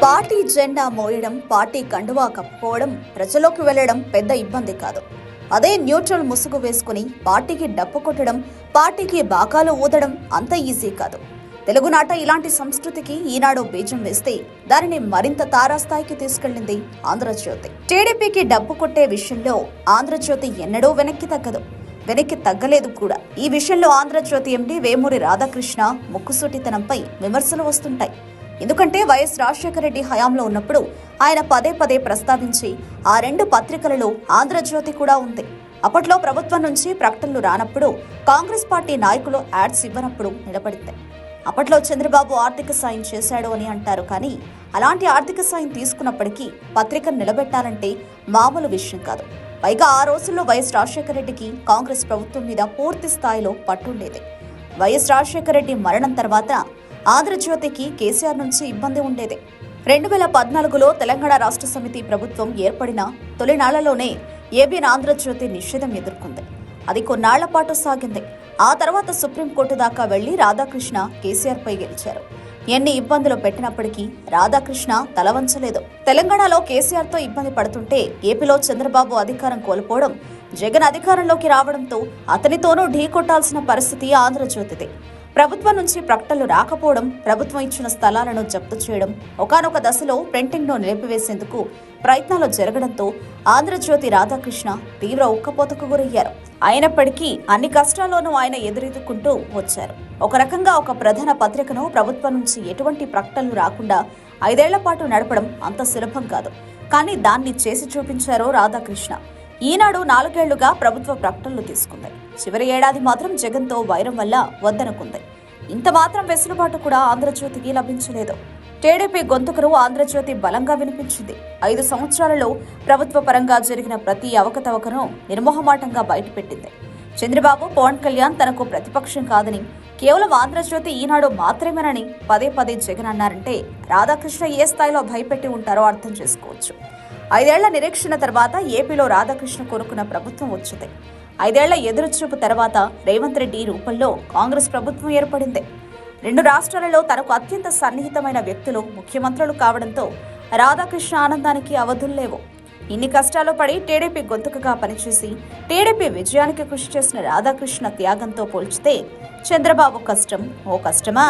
Party జెండా మోయడం, party కండువా కప్పుకోవడం, ప్రజలోకి వెళ్లడం పెద్ద ఇబ్బంది కాదు. అదే న్యూట్రల్ ముసుగు వేసుకుని పార్టీకి డప్పు కొట్టడం, పార్టీకి బాకాలు ఊదడం అంత ఈజీ కాదు. తెలుగునాట ఇలాంటి సంస్కృతికి ఈనాడు బీజం వేస్తే దానిని మరింత తారాస్థాయికి తీసుకెళ్లింది ఆంధ్రజ్యోతి. టీడీపీకి డప్పు కొట్టే విషయంలో ఆంధ్రజ్యోతి ఎన్నడూ వెనక్కి తగ్గలేదు కూడా. ఈ విషయంలో ఆంధ్రజ్యోతి ఎండీ వేమూరి రాధాకృష్ణ ముక్కుసూటితనంపై విమర్శలు వస్తుంటాయి. ఎందుకంటే వైఎస్ రాజశేఖర రెడ్డి హయాంలో ఉన్నప్పుడు ఆయన పదే పదే ప్రస్తావించి ఆ రెండు పత్రికలలో ఆంధ్రజ్యోతి కూడా ఉంది. అప్పట్లో ప్రభుత్వం నుంచి ప్రకటనలు రానప్పుడు, కాంగ్రెస్ పార్టీ నాయకులు యాడ్స్ ఇవ్వనప్పుడు నిలబడింది. అప్పట్లో చంద్రబాబు ఆర్థిక సాయం చేశాడు అని అంటారు. కానీ అలాంటి ఆర్థిక సాయం తీసుకున్నప్పటికీ పత్రికను నిలబెట్టాలంటే మామూలు విషయం కాదు. పైగా ఆ రోజుల్లో వైఎస్ రాజశేఖర రెడ్డికి కాంగ్రెస్ ప్రభుత్వం మీద పూర్తి స్థాయిలో పట్టుండేది. వైఎస్ రాజశేఖర రెడ్డి మరణం తర్వాత ఆంధ్రజ్యోతికి కేసీఆర్ నుంచి ఇబ్బంది ఉండేది. 2014లో తెలంగాణ రాష్ట్ర సమితి ప్రభుత్వం ఏర్పడిన తొలినాళ్లలోనే ఏబీఎన్ ఆంధ్రజ్యోతి నిషేధం ఎదుర్కొంది. అది కొన్నాళ్ల పాటు సాగింది. ఆ తర్వాత సుప్రీంకోర్టు దాకా వెళ్లి రాధాకృష్ణ కేసీఆర్ పై గెలిచారు. ఎన్ని ఇబ్బందులు పెట్టినప్పటికీ రాధాకృష్ణ తలవంచలేదు. తెలంగాణలో కేసీఆర్ తో ఇబ్బంది పడుతుంటే ఏపీలో చంద్రబాబు అధికారం కోల్పోవడం, జగన్ అధికారంలోకి రావడంతో అతనితోనూ ఢీ కొట్టాల్సిన పరిస్థితి ఆంధ్రజ్యోతిది. ప్రభుత్వం నుంచి ప్రకటనలు రాకపోవడం, ప్రభుత్వం ఇచ్చిన స్థలాలను జప్తు చేయడం, ఒకానొక దశలో ప్రింటింగ్ను నిలిపివేసేందుకు ప్రయత్నాలు జరగడంతో ఆంధ్రజ్యోతి రాధాకృష్ణ తీవ్ర ఉక్కపోతకు గురయ్యారు. అయినప్పటికీ అన్ని కష్టాల్లోనూ ఆయన ఎదురెదుకుంటూ వచ్చారు. ఒక రకంగా ఒక ప్రధాన పత్రికను ప్రభుత్వం నుంచి ఎటువంటి ప్రకటనలు రాకుండా 5 ఏళ్ల పాటు నడపడం అంత సులభం కాదు. కానీ దాన్ని చేసి చూపించారు రాధాకృష్ణ. ఈనాడు 4 ఏళ్లుగా ప్రభుత్వ ప్రకటనలు తీసుకుంది. చివరి ఏడాది మాత్రం జగన్తో వైరం వల్ల వద్దనుకుంది. ఇంత మాత్రం వెసులుబాటు కూడా ఆంధ్రజ్యోతికి లభించలేదు. టీడీపీ గొంతుకును ఆంధ్రజ్యోతి బలంగా వినిపించింది. 5 సంవత్సరాలలో ప్రభుత్వ పరంగా జరిగిన ప్రతి అవకతవకను నిర్మోహమాటంగా బయటపెట్టింది. చంద్రబాబు, పవన్ కళ్యాణ్ తనకు ప్రతిపక్షం కాదని, కేవలం ఆంధ్రజ్యోతి ఈనాడు మాత్రమేనని పదే పదే జగన్ అన్నారంటే రాధాకృష్ణ ఏ స్థాయిలో భయపెట్టి ఉంటారో అర్థం చేసుకోవచ్చు. 5 ఏళ్ల నిరీక్షణ తర్వాత ఏపీలో రాధాకృష్ణ కోరుకున్న ప్రభుత్వం వచ్చింది. 5 ఏళ్ల ఎదురుచూపు తర్వాత రేవంత్ రెడ్డి రూపంలో కాంగ్రెస్ ప్రభుత్వం ఏర్పడింది. 2 రాష్ట్రాలలో తనకు అత్యంత సన్నిహితమైన వ్యక్తులు ముఖ్యమంత్రులు కావడంతో రాధాకృష్ణ ఆనందానికి అవధుల్లేవు. ఇన్ని కష్టాలు పడి టీడీపీ గొంతుకగా పనిచేసి టీడీపీ విజయానికి కృషి చేసిన రాధాకృష్ణ త్యాగంతో పోల్చితే చంద్రబాబు కష్టం ఓ కష్టమా?